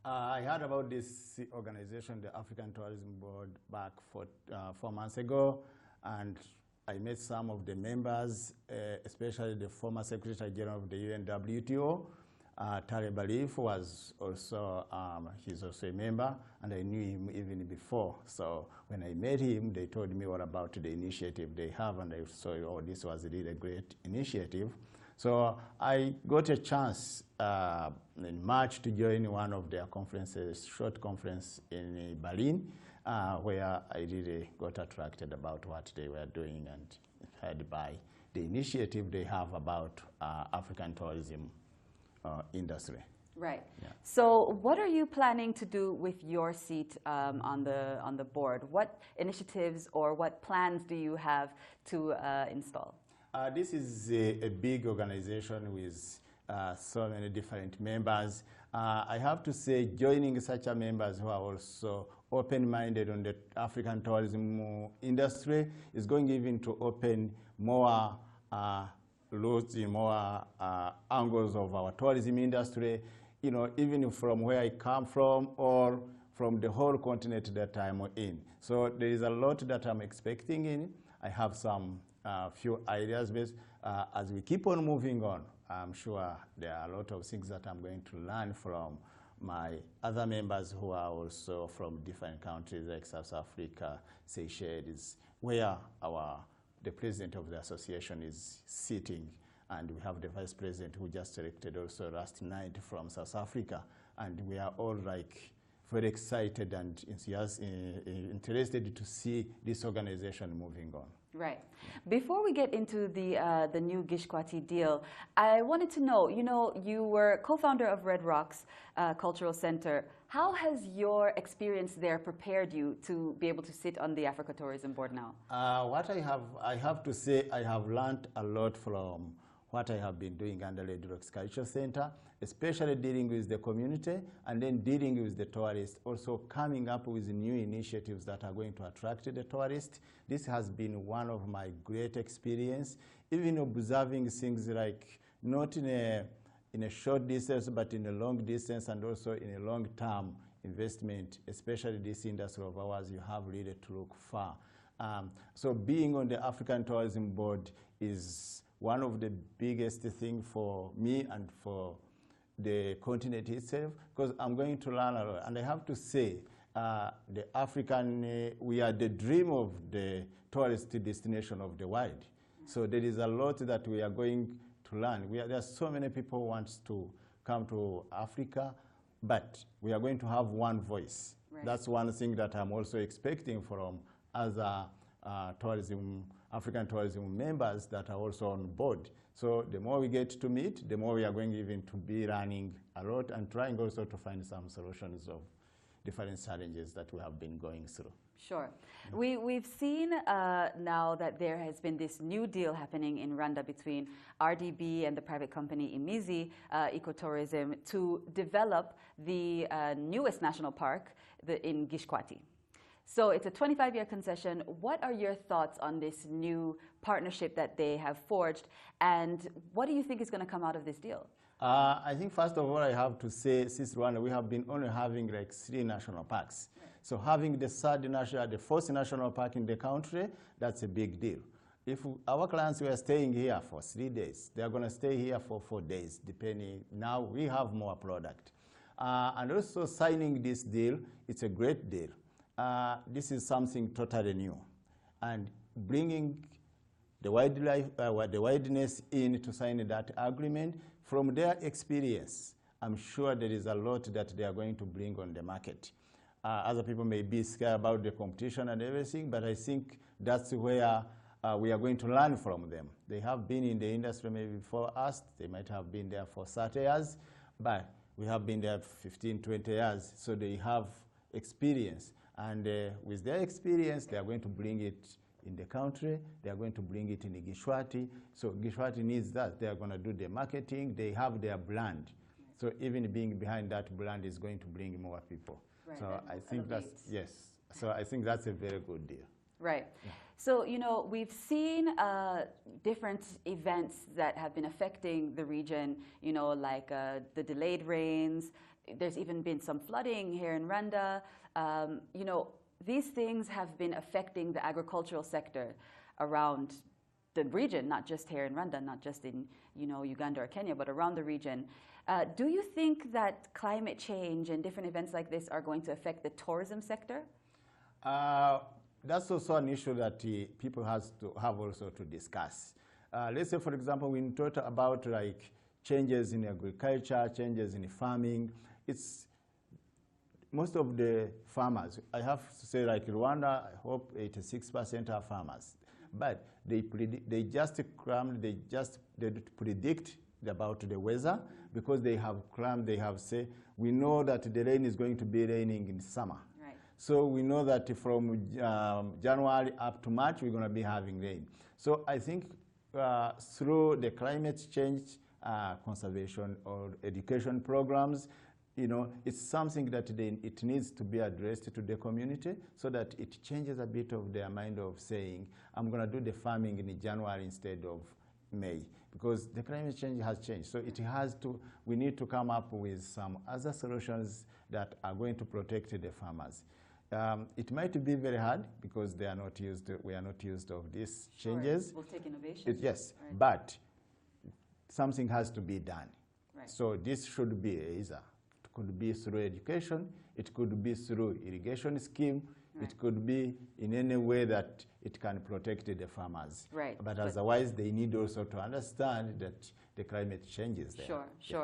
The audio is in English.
I heard about this organization, the African Tourism Board, back 4 months ago, and I met some of the members, especially the former Secretary General of the UNWTO. Taleb Alif was also, he's also a member, and I knew him even before. So when I met him, they told me all about the initiative they have, and I saw, oh, this was really a great initiative. So I got a chance in March to join one of their conferences, short conference in Berlin, where I really got attracted about what they were doing and heard by the initiative they have about African tourism industry. Right. Yeah. So what are you planning to do with your seat on the board? What initiatives or what plans do you have to install? This is a big organization with so many different members. I have to say, joining such a members who are also open-minded on the African tourism industry is going even to open more routes, more angles of our tourism industry, you know, even from where I come from or from the whole continent that I'm in. So there is a lot that I'm expecting in. I have some few ideas, but as we keep on moving on, I'm sure there are a lot of things that I'm going to learn from my other members who are also from different countries like South Africa, Seychelles, where the president of the association is sitting, and we have the vice president who just elected also last night from South Africa, and we are all like very excited and interested to see this organization moving on. Right. Before we get into the new Gishwati deal, I wanted to know, you were co-founder of Red Rocks Cultural Center. How has your experience there prepared you to be able to sit on the Africa Tourism Board now? I have to say, I have learned a lot from what I have been doing under Red Rocks Cultural Center, especially dealing with the community and then dealing with the tourists, also coming up with new initiatives that are going to attract the tourists. This has been one of my great experience, even observing things like not in a short distance, but in a long distance and also in a long-term investment, especially this industry of ours, you have really to look far. So being on the African Tourism Board is one of the biggest things for me and for the continent itself, because I'm going to learn a lot. And I have to say, the African, we are the dream of the tourist destination of the world. So there is a lot that we are going to learn. There are so many people who want to come to Africa, but we are going to have one voice. Right. That's one thing that I'm also expecting from other African tourism members that are also on board. So the more we get to meet, the more we are going even to be learning a lot and trying also to find some solutions of different challenges that we have been going through. Sure. We've seen now that there has been this new deal happening in Rwanda between RDB and the private company Imizi, EcoTourism, to develop the newest national park in Gishwati. So it's a 25-year concession. What are your thoughts on this new partnership that they have forged, and what do you think is going to come out of this deal? I think first of all, I have to say, since Rwanda, we have been only having like 3 national parks. Right. So having the 4th national park in the country, that's a big deal. If our clients were staying here for 3 days, they are going to stay here for 4 days, depending. Now we have more product. And also signing this deal, it's a great deal. This is something totally new, and bringing the wideness in to sign that agreement, from their experience, I'm sure there is a lot that they are going to bring on the market. Other people may be scared about the competition and everything, but I think that's where we are going to learn from them. They have been in the industry maybe before us. They might have been there for 30 years, but we have been there 15, 20 years, so they have experience. And with their experience, they are going to bring it in the country. They are going to bring it in the Gishwati. So Gishwati needs that. They are going to do the marketing. They have their brand. So even being behind that brand is going to bring more people. Right. So I think that's, yes. So I think that's a very good deal. Right. Yeah. So, we've seen different events that have been affecting the region, like the delayed rains, there's even been some flooding here in Rwanda. You know, these things have been affecting the agricultural sector around the region, not just here in Rwanda, not just in, you know, Uganda or Kenya, but around the region. Do you think that climate change and different events like this are going to affect the tourism sector? That's also an issue that people have also to discuss. Let's say, for example, when you talk about like changes in agriculture, changes in farming, it's most of the farmers, I have to say, like Rwanda, I hope 86% are farmers. But they just predict about the weather because they have say, we know that the rain is going to be raining in summer. Right. So we know that from January up to March, we're going to be having rain. So I think through the climate change conservation or education programs, you know, it's something that it needs to be addressed to the community so that it changes a bit of their mind of saying, I'm going to do the farming in January instead of May, because the climate change has changed. So it has to, we need to come up with some other solutions that are going to protect the farmers. It might be very hard because they are not used to, we are not used of these changes. Sure. We'll take innovation. Yes, right. But something has to be done. Right. So this should be either. It could be through education, it could be through irrigation scheme, right. It could be in any way that it can protect the farmers. Right. But otherwise, they need also to understand that the climate change is there. Sure, sure.